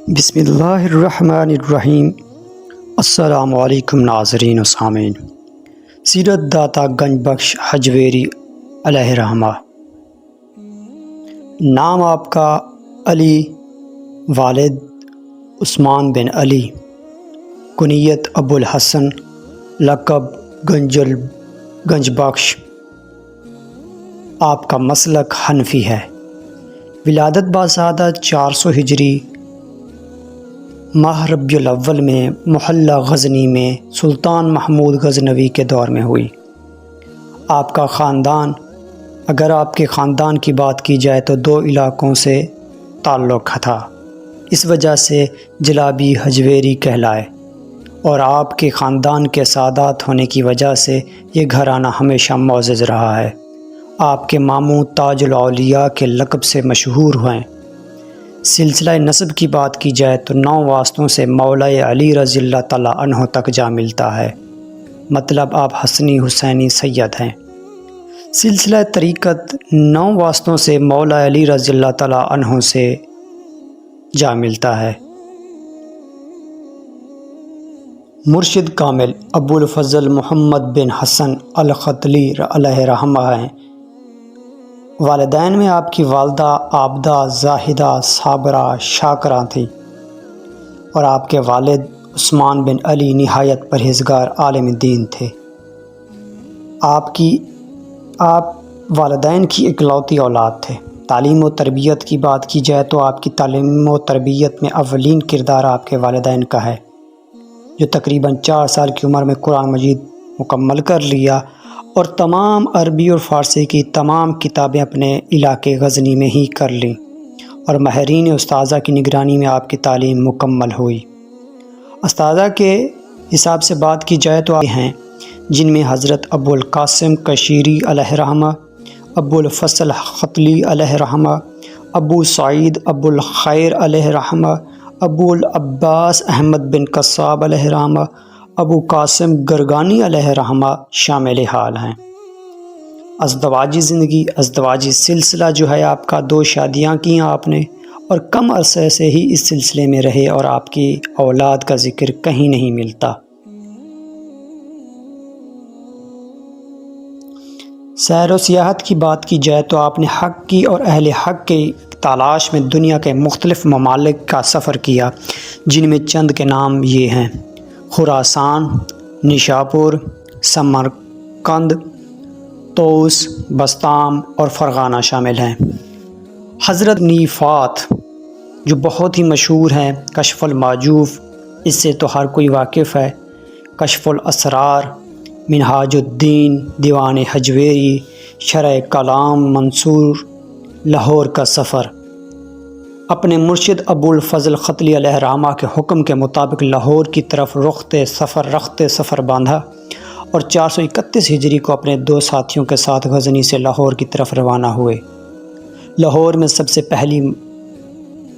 بسم اللہ الرحمن الرحیم۔ السلام علیکم ناظرین و سامعین۔ سیرت داتا گنج بخش حجویری علیہ رحمہ۔ نام آپ کا علی، والد عثمان بن علی، کنیت ابو الحسن، لقب گنج بخش۔ آپ کا مسلک حنفی ہے۔ ولادت باسعادہ 400 ہجری ماہ ربیع الاول میں محلہ غزنی میں سلطان محمود غزنوی کے دور میں ہوئی۔ آپ کا خاندان، اگر آپ کے خاندان کی بات کی جائے تو 2 علاقوں سے تعلق تھا، اس وجہ سے جلابی حجویری کہلائے، اور آپ کے خاندان کے سادات ہونے کی وجہ سے یہ گھرانہ ہمیشہ معزز رہا ہے۔ آپ کے ماموں تاج الاولیاء کے لقب سے مشہور ہوئے۔ سلسلہ نسب کی بات کی جائے تو 9 واسطوں سے مولا علی رضی اللہ تعالیٰ عنہ تک جا ملتا ہے، مطلب آپ حسنی حسینی سید ہیں۔ سلسلہ طریقت 9 واسطوں سے مولا علی رضی اللہ تعالیٰ عنہ سے جا ملتا ہے۔ مرشد کامل ابو الفضل محمد بن حسن الختلی علیہ رحمہ ہیں۔ والدین میں آپ کی والدہ عابدہ، زاہدہ، صابرہ، شاکرہ تھیں، اور آپ کے والد عثمان بن علی نہایت پرہیزگار عالم دین تھے۔ آپ والدین کی اکلوتی اولاد تھے۔ تعلیم و تربیت کی بات کی جائے تو آپ کی تعلیم و تربیت میں اولین کردار آپ کے والدین کا ہے، جو تقریباً 4 سال کی عمر میں قرآن مجید مکمل کر لیا، اور تمام عربی اور فارسی کی تمام کتابیں اپنے علاقے غزنی میں ہی کر لیں، اور ماہرین استاذہ کی نگرانی میں آپ کی تعلیم مکمل ہوئی۔ استاذہ کے حساب سے بات کی جائے تو آپ ہیں، جن میں حضرت ابو القاسم کشیری علیہ رحمہ، ابو الفضل ختلی علیہ رحمہ، ابو سعید ابو الخیر علیہ رحمہ، ابو العباس احمد بن قصاب علیہ رحمہ، ابو قاسم گرگانی علیہ رحمہ شامل حال ہیں۔ ازدواجی زندگی، ازدواجی سلسلہ جو ہے آپ کا 2 شادیاں کی آپ نے، اور کم عرصے سے ہی اس سلسلے میں رہے، اور آپ کی اولاد کا ذکر کہیں نہیں ملتا۔ سیر و سیاحت کی بات کی جائے تو آپ نے حق کی اور اہل حق کی تلاش میں دنیا کے مختلف ممالک کا سفر کیا، جن میں چند کے نام یہ ہیں: خراسان، نشاپور، سمرقند، طوس، بسطام اور فرغانہ شامل ہیں۔ حضرت نیفات جو بہت ہی مشہور ہیں، کشف الماجوف، اس سے تو ہر کوئی واقف ہے، کشف الاسرار، منہاج الدین، دیوان حجویری، شرح کلام منصور، لاہور کا سفر۔ اپنے مرشد ابو الفضل ختلی علیہ رحمہ کے حکم کے مطابق لاہور کی طرف رخت سفر باندھا، اور 431 ہجری کو اپنے 2 ساتھیوں کے ساتھ غزنی سے لاہور کی طرف روانہ ہوئے۔ لاہور میں سب سے پہلی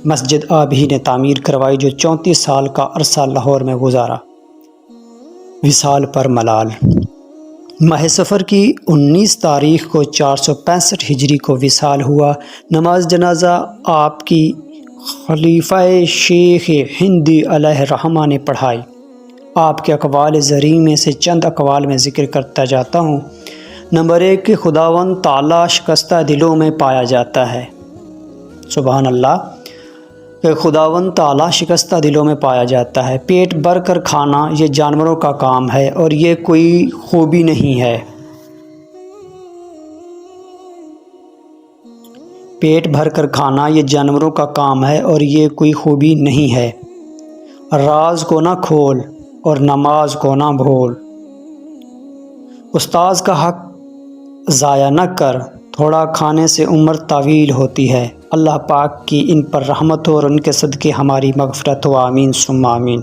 مسجد آپ ہی نے تعمیر کروائی، جو 34 سال کا عرصہ لاہور میں گزارا۔ وصال پر ملال۔ ماہ سفر کی 19 تاریخ کو 465 ہجری کو وصال ہوا۔ نماز جنازہ آپ کی خلیفہ شیخ ہندی علیہ رحمہ نے پڑھائی۔ آپ کے اقوال زرعی میں سے چند اقوال میں ذکر کرتا جاتا ہوں۔ نمبر 1 کہ خداوند تعالیٰ شکستہ دلوں میں پایا جاتا ہے۔ سبحان اللہ، کہ خداوند تعالیٰ شکستہ دلوں میں پایا جاتا ہے۔ پیٹ بھر کر کھانا یہ جانوروں کا کام ہے، اور یہ کوئی خوبی نہیں ہے۔ پیٹ بھر کر کھانا یہ جانوروں کا کام ہے، اور یہ کوئی خوبی نہیں ہے۔ راز کو نہ کھول اور نماز کو نہ بھول۔ استاذ کا حق ضائع نہ کر، تھوڑا کھانے سے عمر طویل ہوتی ہے۔ اللہ پاک کی ان پر رحمت ہو، اور ان کے صدقے ہماری مغفرت ہو، آمین ثم آمین۔